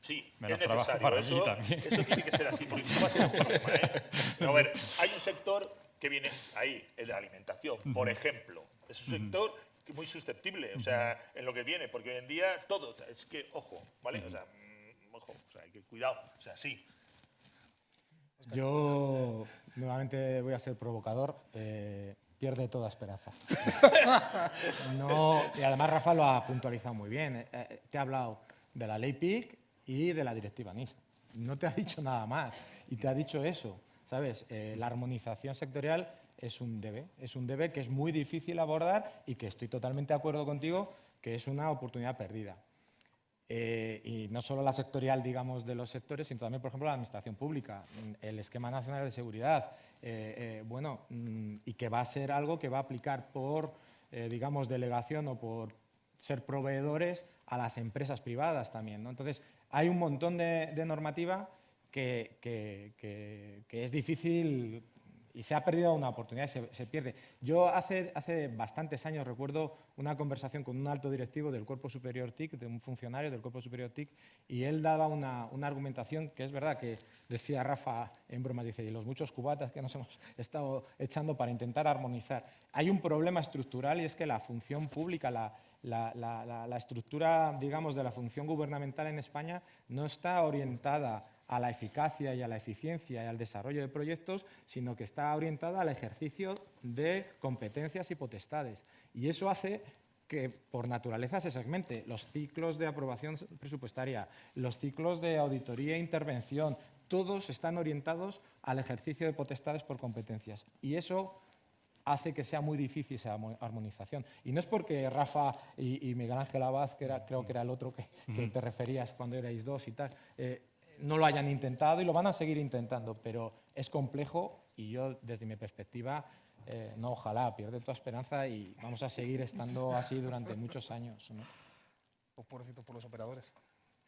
sí, Menos es trabajo necesario. para allí Eso, también. eso tiene que ser así, porque si no va a ser un problema, ¿eh? Pero a ver, hay un sector que viene ahí, el de la alimentación, por ejemplo. Es un sector muy susceptible, o sea, en lo que viene, porque hoy en día todo, es que, ojo, ¿vale? O sea, ojo, o sea, hay que cuidado, o sea, sí. Yo nuevamente voy a ser provocador. Pierde toda esperanza. No, y además Rafa lo ha puntualizado muy bien. Te ha hablado de la ley PIC y de la directiva NIS. No te ha dicho nada más. Y te ha dicho eso, ¿sabes? La armonización sectorial es un debe que es muy difícil abordar y que estoy totalmente de acuerdo contigo que es una oportunidad perdida. Y no solo la sectorial, digamos, de los sectores, sino también, por ejemplo, la administración pública, el Esquema Nacional de Seguridad, y que va a ser algo que va a aplicar por, digamos, delegación o por ser proveedores a las empresas privadas también, ¿no? Entonces, hay un montón de normativa que es difícil y se ha perdido una oportunidad, se pierde. Yo hace bastantes años recuerdo una conversación con un alto directivo del Cuerpo Superior TIC, de un funcionario del Cuerpo Superior TIC, y él daba una argumentación que es verdad que decía Rafa en broma, dice, y los muchos cubatas que nos hemos estado echando para intentar armonizar. Hay un problema estructural y es que la función pública, la estructura, digamos, de la función gubernamental en España no está orientada a la eficacia y a la eficiencia y al desarrollo de proyectos, sino que está orientada al ejercicio de competencias y potestades. Y eso hace que por naturaleza se segmente los ciclos de aprobación presupuestaria, los ciclos de auditoría e intervención, todos están orientados al ejercicio de potestades por competencias. Y eso hace que sea muy difícil esa armonización. Y no es porque Rafa y Miguel Ángel Abad, creo que era el otro que te referías cuando erais dos y tal, no lo hayan intentado y lo van a seguir intentando, pero es complejo y yo, desde mi perspectiva, no, ojalá, pierde toda esperanza y vamos a seguir estando así durante muchos años, ¿no? Pues pobrecitos por los operadores.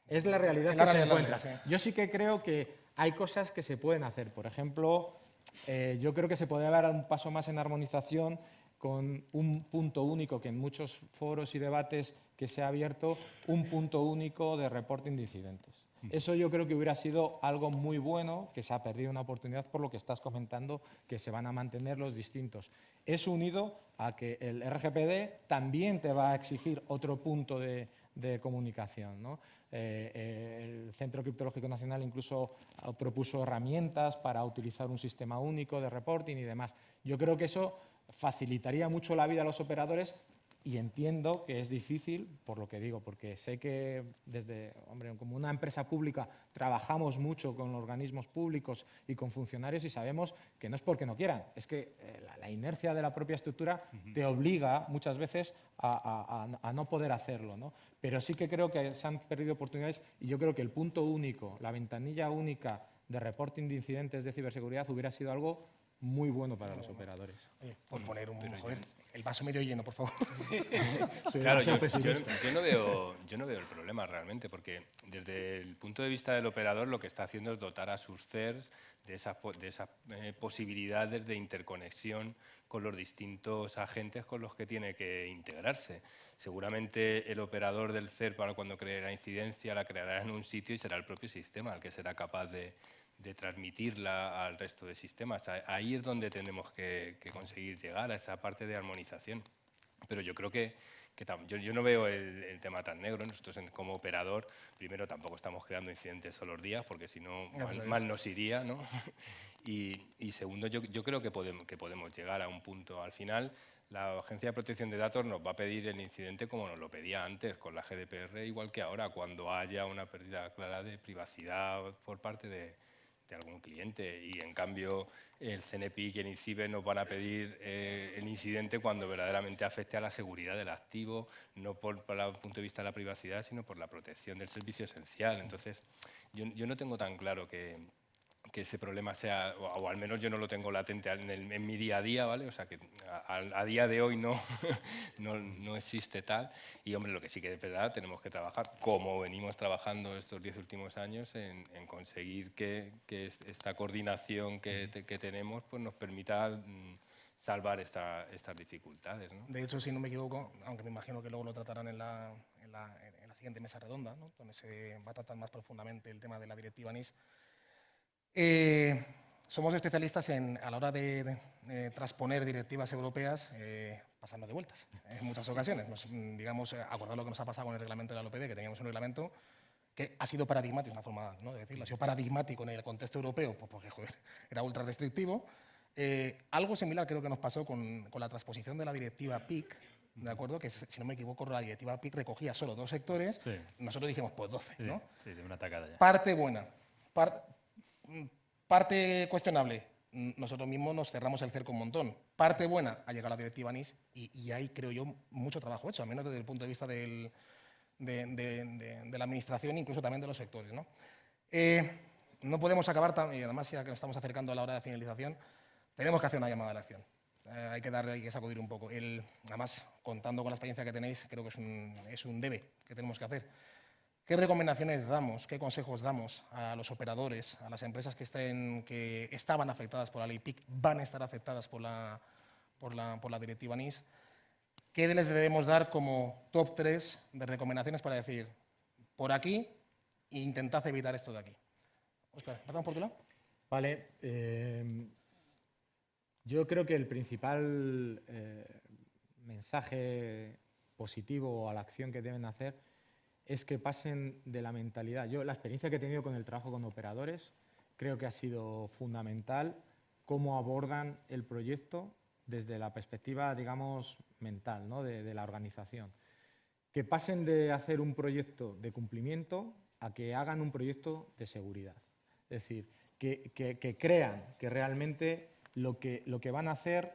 Es la realidad Es la que se realidad, encuentra. sí. Yo sí que creo que hay cosas que se pueden hacer. Por ejemplo, yo creo que se podría dar un paso más en armonización con un punto único, que en muchos foros y debates que se ha abierto, un punto único de reporting de incidentes. Eso yo creo que hubiera sido algo muy bueno, que se ha perdido una oportunidad por lo que estás comentando, que se van a mantener los distintos. Eso unido a que el RGPD también te va a exigir otro punto de comunicación, ¿no? El Centro Criptológico Nacional incluso propuso herramientas para utilizar un sistema único de reporting y demás. Yo creo que eso facilitaría mucho la vida a los operadores y entiendo que es difícil, por lo que digo, porque sé que como una empresa pública trabajamos mucho con organismos públicos y con funcionarios y sabemos que no es porque no quieran, es que la inercia de la propia estructura te obliga muchas veces a no poder hacerlo, ¿no? Pero sí que creo que se han perdido oportunidades y yo creo que el punto único, la ventanilla única de reporting de incidentes de ciberseguridad hubiera sido algo muy bueno para los operadores. Oye, por poner el vaso medio lleno, por favor. Claro, yo no veo el problema realmente, porque desde el punto de vista del operador lo que está haciendo es dotar a sus CERS de esas posibilidades de interconexión con los distintos agentes con los que tiene que integrarse. Seguramente el operador del CER, para cuando cree la incidencia, la creará en un sitio y será el propio sistema el que será capaz de transmitirla al resto de sistemas. Ahí es donde tenemos que conseguir llegar, a esa parte de armonización. Pero yo creo que yo no veo el tema tan negro. Nosotros como operador, primero, tampoco estamos creando incidentes todos los días, porque si no, mal nos iría, ¿no? Y segundo, yo creo que podemos llegar a un punto. Al final, la Agencia de Protección de Datos nos va a pedir el incidente como nos lo pedía antes, con la GDPR, igual que ahora, cuando haya una pérdida clara de privacidad por parte de algún cliente, y en cambio el CNPIC y el INCIBE nos van a pedir el incidente cuando verdaderamente afecte a la seguridad del activo, no por el punto de vista de la privacidad, sino por la protección del servicio esencial. Entonces, yo no tengo tan claro que que ese problema sea, o al menos yo no lo tengo latente en mi día a día, ¿vale? O sea que a día de hoy no, no existe tal. Y hombre, lo que sí que es verdad, tenemos que trabajar, como venimos trabajando estos 10 últimos años, en conseguir que esta coordinación que tenemos pues nos permita salvar estas dificultades, ¿no? De hecho, si no me equivoco, aunque me imagino que luego lo tratarán en la siguiente mesa redonda, ¿no?, donde se va a tratar más profundamente el tema de la directiva NIS, somos especialistas a la hora de transponer directivas europeas pasando de vueltas en muchas ocasiones. Digamos, acordar lo que nos ha pasado con el reglamento de la LOPD, que teníamos un reglamento que ha sido paradigmático, es una forma, ¿no?, de decirlo, ha sido paradigmático en el contexto europeo, pues porque joder, era ultra restrictivo. Algo similar creo que nos pasó con la transposición de la directiva PIC, ¿de acuerdo? Que, si no me equivoco, la directiva PIC recogía solo 2 sectores, Sí. nosotros dijimos, pues 12, Sí, ¿no? sí, de una tacada ya. Parte buena. Parte cuestionable, nosotros mismos nos cerramos el cerco un montón. Parte buena, ha llegado la directiva NIS y ahí creo yo mucho trabajo hecho, al menos desde el punto de vista de la administración e incluso también de los sectores, ¿no? No podemos acabar, y además ya que nos estamos acercando a la hora de finalización, tenemos que hacer una llamada a la acción. Hay que sacudir un poco. Además, contando con la experiencia que tenéis, creo que es un debe que tenemos que hacer. ¿Qué recomendaciones damos, qué consejos damos a los operadores, a las empresas que estaban afectadas por la ley PIC, van a estar afectadas por la directiva NIS? ¿Qué les debemos dar como top 3 de recomendaciones para decir, por aquí, e intentad evitar esto de aquí? Óscar, ¿empezamos por tu lado? Vale. Yo creo que el principal mensaje positivo a la acción que deben hacer es que pasen de la mentalidad. Yo, la experiencia que he tenido con el trabajo con operadores, creo que ha sido fundamental cómo abordan el proyecto desde la perspectiva, digamos, mental, ¿no?, de la organización. Que pasen de hacer un proyecto de cumplimiento a que hagan un proyecto de seguridad. Es decir, que crean que realmente lo que van a hacer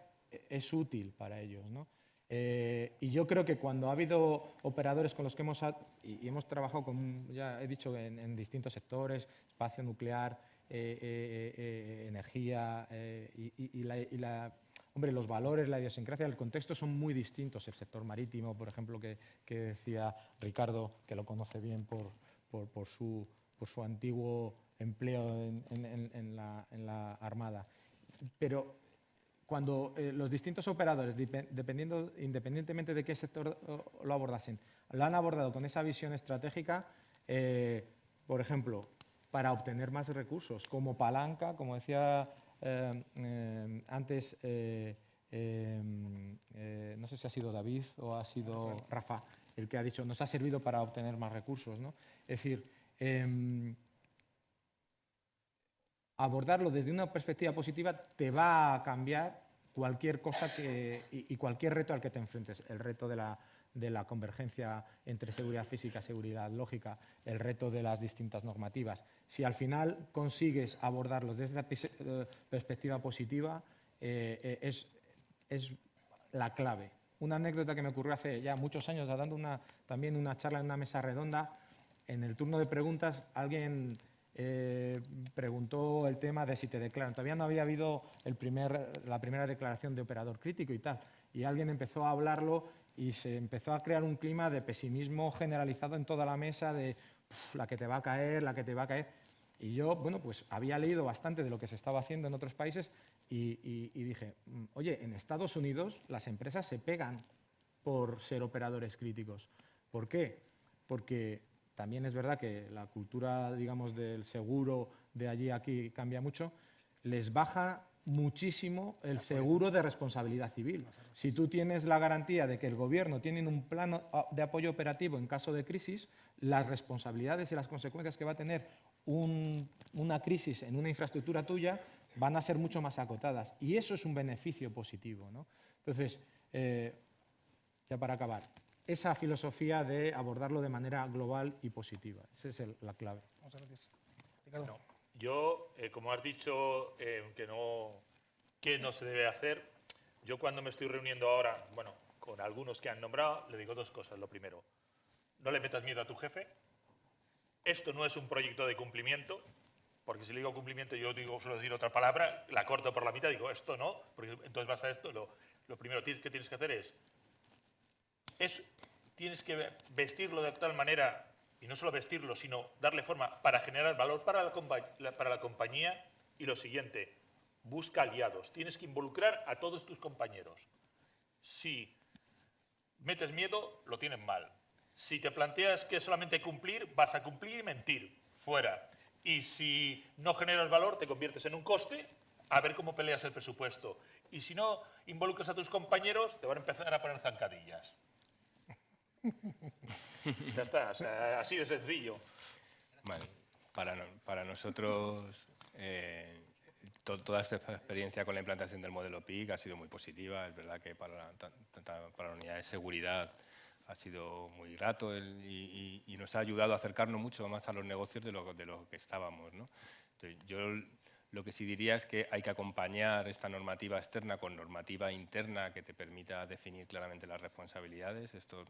es útil para ellos, ¿no? Y yo creo que cuando ha habido operadores con los que hemos trabajado, ya he dicho, en distintos sectores, espacio nuclear, energía hombre, los valores, la idiosincrasia, el contexto son muy distintos. El sector marítimo, por ejemplo, que decía Ricardo, que lo conoce bien por su antiguo empleo en la Armada. Pero cuando los distintos operadores, independientemente de qué sector lo abordasen, lo han abordado con esa visión estratégica, por ejemplo, para obtener más recursos, como palanca, como decía antes, no sé si ha sido David o ha sido Rafa, el que ha dicho, nos ha servido para obtener más recursos, ¿no? Es decir, abordarlo desde una perspectiva positiva te va a cambiar cualquier cosa y cualquier reto al que te enfrentes. El reto de la convergencia entre seguridad física y seguridad lógica, el reto de las distintas normativas. Si al final consigues abordarlos desde esa perspectiva positiva, es la clave. Una anécdota que me ocurrió hace ya muchos años, dando también una charla en una mesa redonda, en el turno de preguntas alguien preguntó el tema de si te declaran. Todavía no había habido la primera declaración de operador crítico y tal. Y alguien empezó a hablarlo y se empezó a crear un clima de pesimismo generalizado en toda la mesa, de la que te va a caer, la que te va a caer. Y yo, bueno, pues había leído bastante de lo que se estaba haciendo en otros países y dije, oye, en Estados Unidos las empresas se pegan por ser operadores críticos. ¿Por qué? Porque también es verdad que la cultura, digamos, del seguro de allí a aquí cambia mucho, les baja muchísimo el seguro de responsabilidad civil. Si tú tienes la garantía de que el gobierno tiene un plan de apoyo operativo en caso de crisis, las responsabilidades y las consecuencias que va a tener una crisis en una infraestructura tuya van a ser mucho más acotadas. Y eso es un beneficio positivo, ¿no? Entonces, ya para acabar, esa filosofía de abordarlo de manera global y positiva. Esa es la clave. Muchas gracias. Ricardo. No, yo, como has dicho, ¿qué no se debe hacer? Yo cuando me estoy reuniendo ahora, bueno, con algunos que han nombrado, le digo 2 cosas. Lo primero, no le metas miedo a tu jefe. Esto no es un proyecto de cumplimiento. porque si le digo cumplimiento, yo suelo decir otra palabra, la corto por la mitad, digo esto no, porque entonces vas a esto. Lo primero que tienes que hacer es tienes que vestirlo de tal manera, y no solo vestirlo, sino darle forma para generar valor para la compañía. Y lo siguiente, busca aliados. Tienes que involucrar a todos tus compañeros. Si metes miedo, lo tienes mal. Si te planteas que solamente cumplir, vas a cumplir y mentir. Fuera. Y si no generas valor, te conviertes en un coste, a ver cómo peleas el presupuesto. Y si no involucras a tus compañeros, te van a empezar a poner zancadillas. Ya está, o sea, así de sencillo. Bueno, para nosotros, toda esta experiencia con la implantación del modelo PIC ha sido muy positiva. Es verdad que para la unidad de seguridad ha sido muy grato y nos ha ayudado a acercarnos mucho más a los negocios de lo que estábamos, ¿no? Entonces, yo lo que sí diría es que hay que acompañar esta normativa externa con normativa interna que te permita definir claramente las responsabilidades. Esto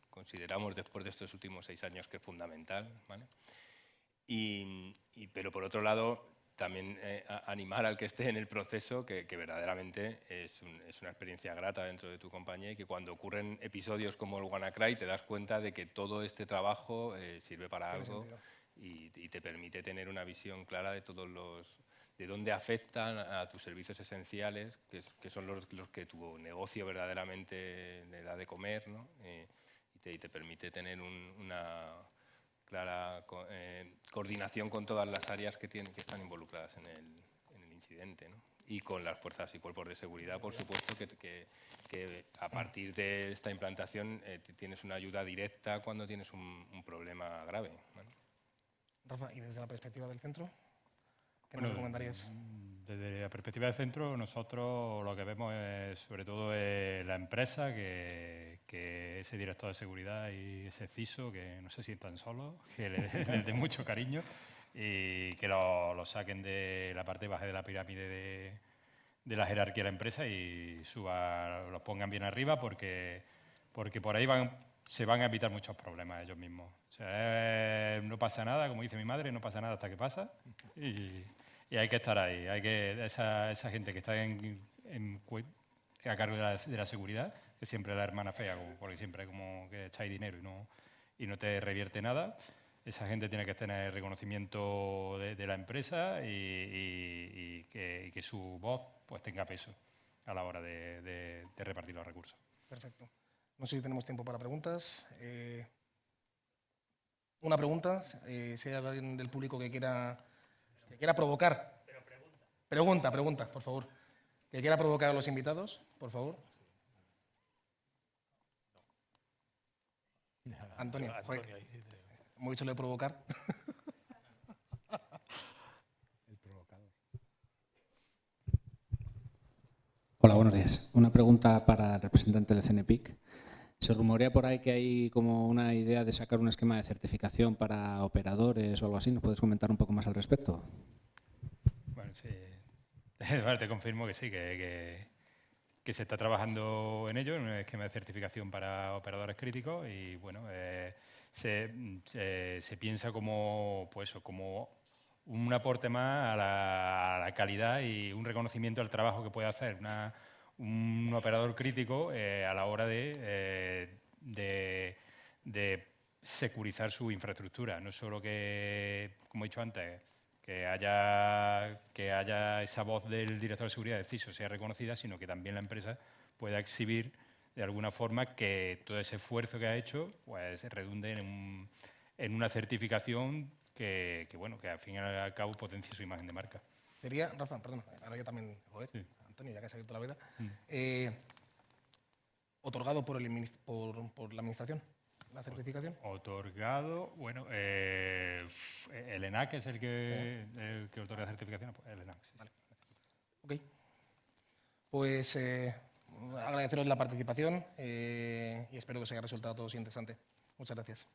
consideramos después de estos últimos 6 años que es fundamental, ¿vale? Pero por otro lado, también animar al que esté en el proceso que verdaderamente es una experiencia grata dentro de tu compañía y que cuando ocurren episodios como el WannaCry te das cuenta de que todo este trabajo sirve para algo y te permite tener una visión clara de de dónde afectan a tus servicios esenciales, que son los que tu negocio verdaderamente le da de comer, ¿no? Y te permite tener una clara coordinación con todas las áreas que están involucradas en el incidente, ¿no? Y con las fuerzas y cuerpos de seguridad, por supuesto, que a partir de esta implantación tienes una ayuda directa cuando tienes un problema grave, ¿vale? Rafa, y desde la perspectiva del centro, ¿qué nos recomendarías? Desde la perspectiva del centro, nosotros lo que vemos es, sobre todo, la empresa, que ese director de seguridad y ese CISO, que no se sientan solos, que les den mucho cariño y que lo saquen de la parte baja de la pirámide de la jerarquía de la empresa y los pongan bien arriba porque por ahí se van a evitar muchos problemas ellos mismos. O sea, no pasa nada, como dice mi madre, no pasa nada hasta que pasa y hay que estar ahí. Esa gente que está a cargo de la seguridad, que siempre es la hermana fea, porque siempre es como que echáis dinero y no te revierte nada. Esa gente tiene que tener reconocimiento de la empresa y que su voz pues tenga peso a la hora de repartir los recursos. Perfecto. No sé si tenemos tiempo para preguntas. Una pregunta, si hay alguien del público que quiera provocar. Pero pregunta, por favor. Que quiera provocar a los invitados, por favor. Antonio, hemos dicho lo de provocar. El provocador. Hola, buenos días. Una pregunta para el representante del CNPIC. Se rumorea por ahí que hay como una idea de sacar un esquema de certificación para operadores o algo así. ¿Nos puedes comentar un poco más al respecto? Bueno, sí. Te confirmo que sí, que se está trabajando en ello, en un esquema de certificación para operadores críticos y bueno, se piensa como un aporte más a la calidad y un reconocimiento al trabajo que puede hacer un operador crítico a la hora de securizar su infraestructura. No solo que, como he dicho antes, que haya esa voz del director de seguridad, del CISO, sea reconocida, sino que también la empresa pueda exhibir de alguna forma que todo ese esfuerzo que ha hecho pues redunde en una certificación que al fin y al cabo potencie su imagen de marca. Sería, Rafa, perdón, ahora yo también, joder, sí. Antonio, ya que has abierto la veda, otorgado por la administración, la certificación. Otorgado, bueno, el ENAC es el que otorga la certificación, pues el ENAC. Sí. Vale. Ok. Pues agradeceros la participación y espero que os haya resultado todo interesante. Muchas gracias.